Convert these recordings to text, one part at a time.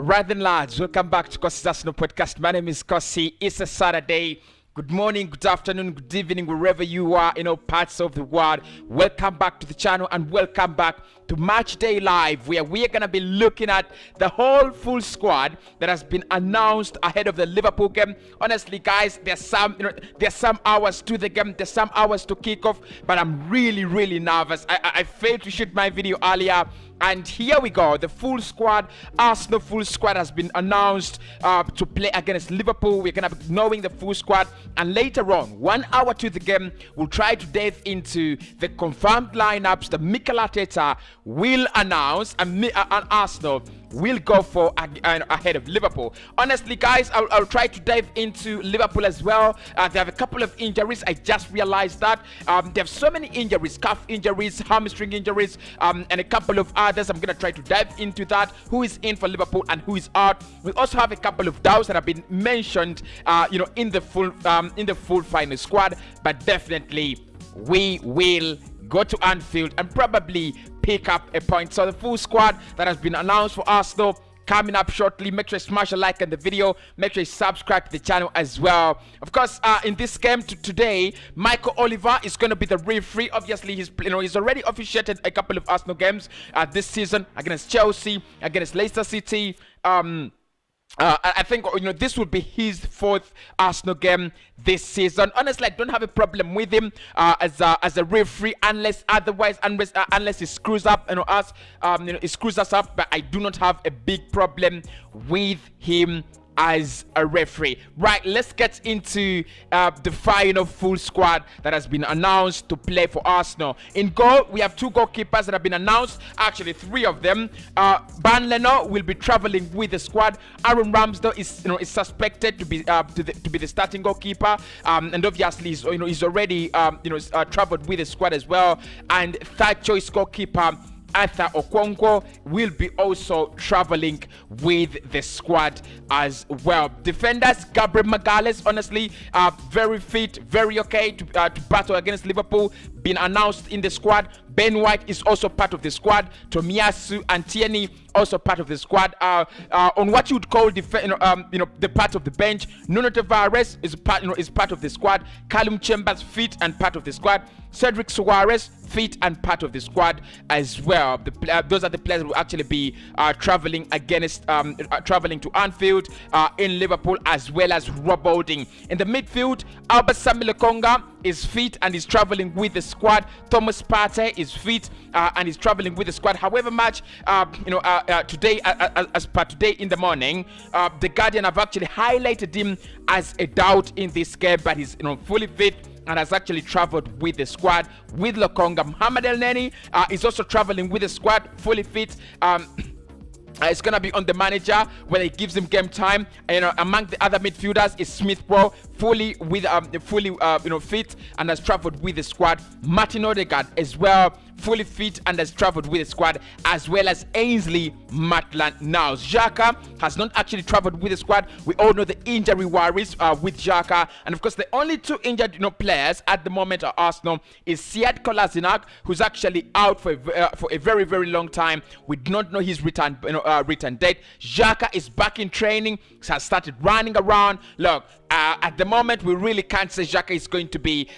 Right then, lads, welcome back to Kossi's Arsenal podcast. My name is Kossi. It's a Saturday. Good morning, good afternoon, good evening, wherever you are in all parts of the world. Welcome back to the channel and welcome back to Match Day Live, where we are going to be looking at the whole full squad that has been announced ahead of the Liverpool game. Honestly, guys, there's some hours to the game, there's some hours to kick off, but I'm really nervous. I failed to shoot my video earlier. And here we go, the full squad, Arsenal full squad has been announced to play against Liverpool. We're going to be knowing the full squad, and later on, 1 hour to the game, we'll try to dive into the confirmed lineups that Mikel Arteta will announce, and Arsenal will go for ahead of Liverpool. Honestly, guys, I'll try to dive into Liverpool as well. They have a couple of injuries. I just realized that they have so many injuries, calf injuries, hamstring injuries, and a couple of others. I'm gonna try to dive into that, who is in for Liverpool and who is out. We also have a couple of doubts that have been mentioned in the full final squad, but definitely we will go to Anfield and probably pick up a point. So the full squad that has been announced for Arsenal coming up shortly. Make sure you smash a like on the video. Make sure you subscribe to the channel as well. Of course, in this game today, Michael Oliver is going to be the referee. Obviously, he's already officiated a couple of Arsenal games this season against Chelsea, against Leicester City. I think this would be his fourth Arsenal game this season. Honestly, I don't have a problem with him as a referee, unless he screws up us. He screws us up. But I do not have a big problem with him as a referee. Right, let's get into the final full squad that has been announced to play for Arsenal. In goal, we have two goalkeepers that have been announced. Actually, three of them. Ban Leno will be traveling with the squad. Aaron Ramsdale is suspected to be the starting goalkeeper, and obviously he's already traveled with the squad as well. And third choice goalkeeper Arthur Okonkwo will be also traveling with the squad as well. Defenders, Gabriel Magalhaes, honestly, very fit, very okay to battle against Liverpool. Been announced in the squad. Ben White is also part of the squad. Tomiyasu and Tierney also part of the squad. On what you would call the part of the bench, Nuno Tavares is part of the squad. Callum Chambers fit and part of the squad. Cedric Suarez fit and part of the squad as well. Those are the players who will actually be traveling to Anfield in Liverpool, as well as Rob Holding. In the midfield, Albert Samuel Lokonga is fit and is traveling with the squad. Thomas Partey is fit and is traveling with the squad. However much today, as per today in the morning, the Guardian have actually highlighted him as a doubt in this game, but he's fully fit and has actually traveled with the squad with Lokonga. Mohamed El Neni is also traveling with the squad, fully fit. It's gonna be on the manager when he gives him game time. Among the other midfielders is Smith Rowe, fully fit and has traveled with the squad. Martin Odegaard as well, fully fit and has traveled with the squad, as well as Ainsley Maitland-Niles. Xhaka has not actually traveled with the squad. We all know the injury worries with Xhaka, and of course the only two injured players at the moment at Arsenal is Sead Kolasinac, who's actually out for a very long time. We do not know his return date. Xhaka is back in training, has started running around. Look, at the moment we really can't say Xhaka is going to be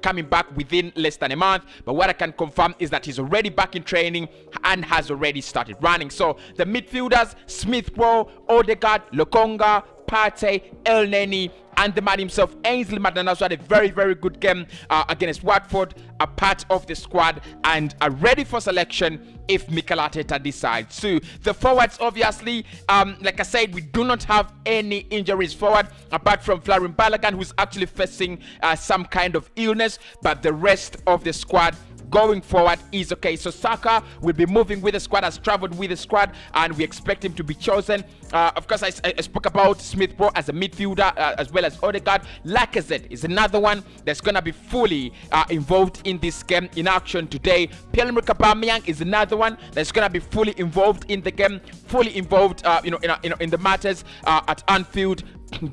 coming back within less than a month, but what I can confirm is that he's already back in training and has already started running. So the midfielders, Smith Rowe, Odegaard, Lokonga, Partey, El Neni, and the man himself, Ainsley Maitland-Niles, had a very good game against Watford, a part of the squad and are ready for selection if Mikel Arteta decides to. The forwards, obviously, like I said, we do not have any injuries forward apart from Florian Balogun, who's actually facing some kind of illness, but the rest of the squad going forward is okay. So Saka will be moving with the squad, has traveled with the squad, and we expect him to be chosen. Of course, I spoke about Smith Rowe as a midfielder, as well as Odegaard. Lacazette is another one that's going to be fully involved in this game in action today. Pierre-Emerick Aubameyang is another one that's going to be fully involved in the game, fully involved in the matters at Anfield.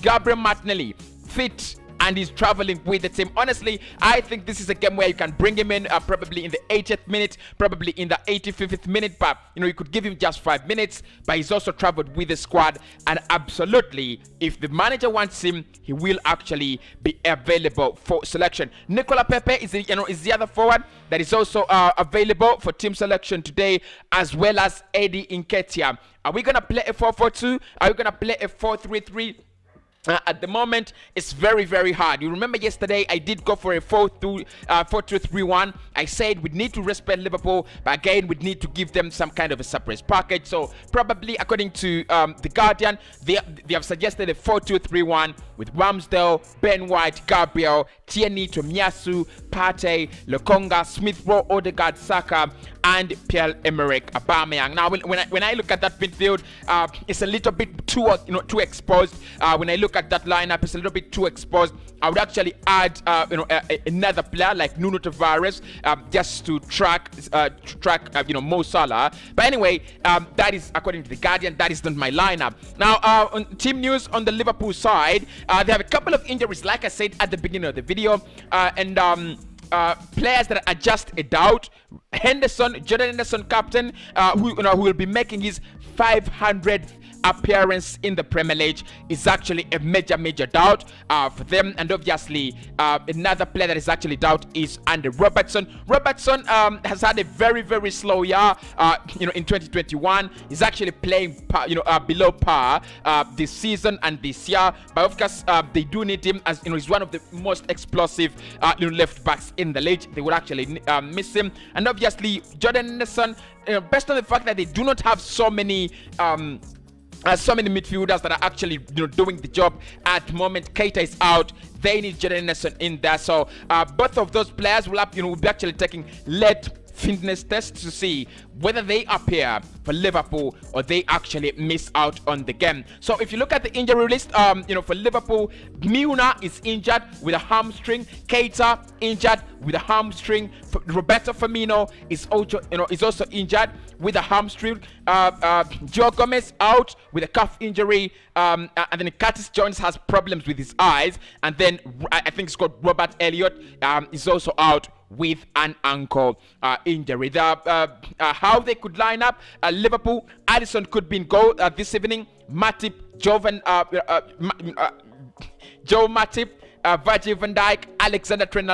Gabriel Martinelli fit and he's traveling with the team. Honestly, I think this is a game where you can bring him in probably in the 80th minute, probably in the 85th minute, but you could give him just 5 minutes. But he's also traveled with the squad, and absolutely, if the manager wants him, he will actually be available for selection. Nicola Pepe is the other forward that is also available for team selection today, as well as Eddie Nketiah. Are we gonna play a 4-4-2? Are we gonna play a 4-3-3? At the moment, it's very, very hard. You remember yesterday I did go for a 4-2-3-1. I said we need to respect Liverpool, but again we need to give them some kind of a surprise package. So probably, according to the Guardian, they have suggested a 4-2-3-1 with Ramsdale, Ben White, Gabriel, Tierney, Tomiyasu, Partey, Lokonga, Smith Rowe, Odegaard, Saka, and Pierre-Emerick Aubameyang. Now, when I look at that midfield, it's a little bit too exposed. When I look at that lineup, it's a little bit too exposed. I would actually add another player like Nuno Tavares just to track Mo Salah. But anyway, that is according to the Guardian. That is not my lineup. Now, on team news on the Liverpool side, they have a couple of injuries, like I said at the beginning of the video, and players that are just a doubt. Jordan Henderson, captain, who will be making his 500th appearance in the Premier League, is actually a major doubt for them. And obviously, another player that is actually doubt is Andy Robertson. Robertson has had a very slow year. In 2021, he's actually playing below par this season and this year. But of course, they do need him, as he's one of the most explosive left backs in the league. They would actually miss him. And obviously, Jordan Henderson, based on the fact that they do not have so many midfielders that are actually doing the job at the moment. Keita is out. They need Jordan Henderson in there. So both of those players will be actually taking lead fitness tests to see whether they appear for Liverpool or they actually miss out on the game. So if you look at the injury list, for Liverpool, Milner is injured with a hamstring. Keita injured with a hamstring. Roberto Firmino is also injured with a hamstring. Joe Gomez out with a calf injury, and then Curtis Jones has problems with his eyes, and then I think it's called Robert Elliott is also out with an ankle injury. How they could line up, Liverpool, Alisson could be in goal this evening. Matip, Joe Matip, Virgil van Dijk, Alexander Trent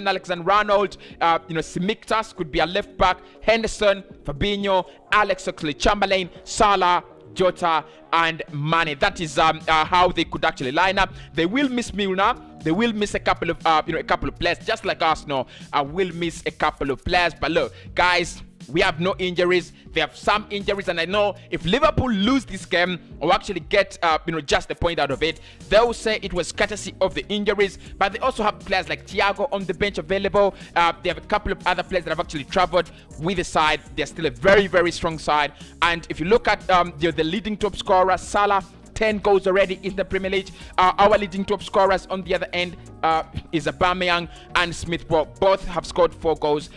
Alexander-Arnold, Simictas could be a left back, Henderson, Fabinho, Alex Oxlade-Chamberlain, Salah, Jota, and Mane. That is how they could actually line up. They will miss Milner. They will miss a couple of players, just like Arsenal. Will miss a couple of players. But look, guys, we have no injuries. They have some injuries, and I know if Liverpool lose this game or actually get just a point out of it, they will say it was courtesy of the injuries. But they also have players like Thiago on the bench available. They have a couple of other players that have actually traveled with the side. They're still a very strong side. And if you look at the leading top scorer, Salah, 10 goals already in the Premier League. Our leading top scorers on the other end is Aubameyang and Smith Rowe. Both have scored 4 goals,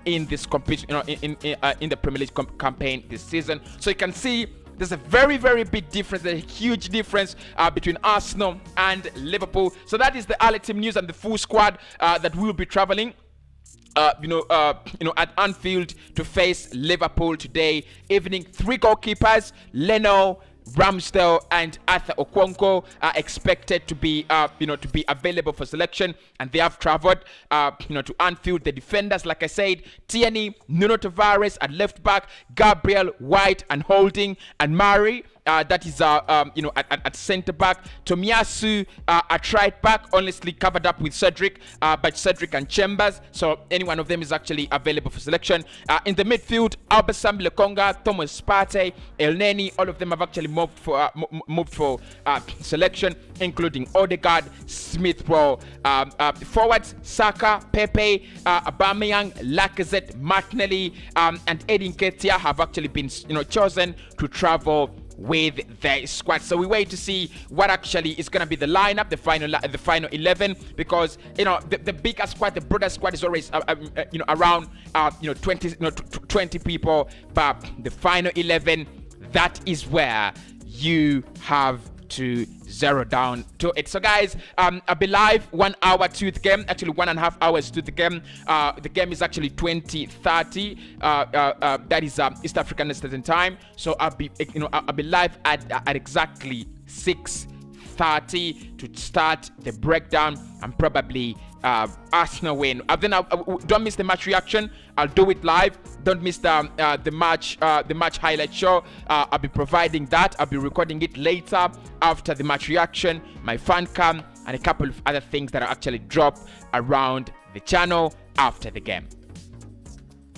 in this competition, in the Premier League campaign this season. So you can see there's a very big difference, a huge difference between Arsenal and Liverpool. So that is the early team news and the full squad that will be traveling at Anfield to face Liverpool today evening. 3 goalkeepers, Leno, Ramsdale, and Arthur Okonkwo are expected to be available for selection, and they have traveled to Anfield. The defenders, like I said, Tierney, Nuno Tavares at left back, Gabriel, White, and Holding, and Murray. That is at centre back. Tomiyasu at right back, honestly covered up with Cedric, but Cedric and Chambers, so any one of them is actually available for selection. In the midfield, Albasam, Lokonga, Thomas Partey, El Neni, all of them have actually moved for selection, including Odegaard, Smith Rowe. Forwards, Saka, Pepe, Aubameyang, Lacazette, Martinelli, and Eddie Nketiah have actually been chosen to travel with the squad. So we wait to see what actually is going to be the lineup, the final 11, because the bigger squad, the broader squad is always around 20 people, but the final 11, that is where you have to 0 down to it. So guys, I'll be live 1 hour to the game, actually 1.5 hours to the game. The game is actually 20:30, that is East African Standard Time. So I'll be live at exactly 6:30 to start the breakdown, and probably Arsenal win. Then don't miss the match reaction. I'll do it live. Don't miss the match highlight show. I'll be providing that. I'll be recording it later after the match reaction, my fan cam, and a couple of other things that are actually drop around the channel after the game.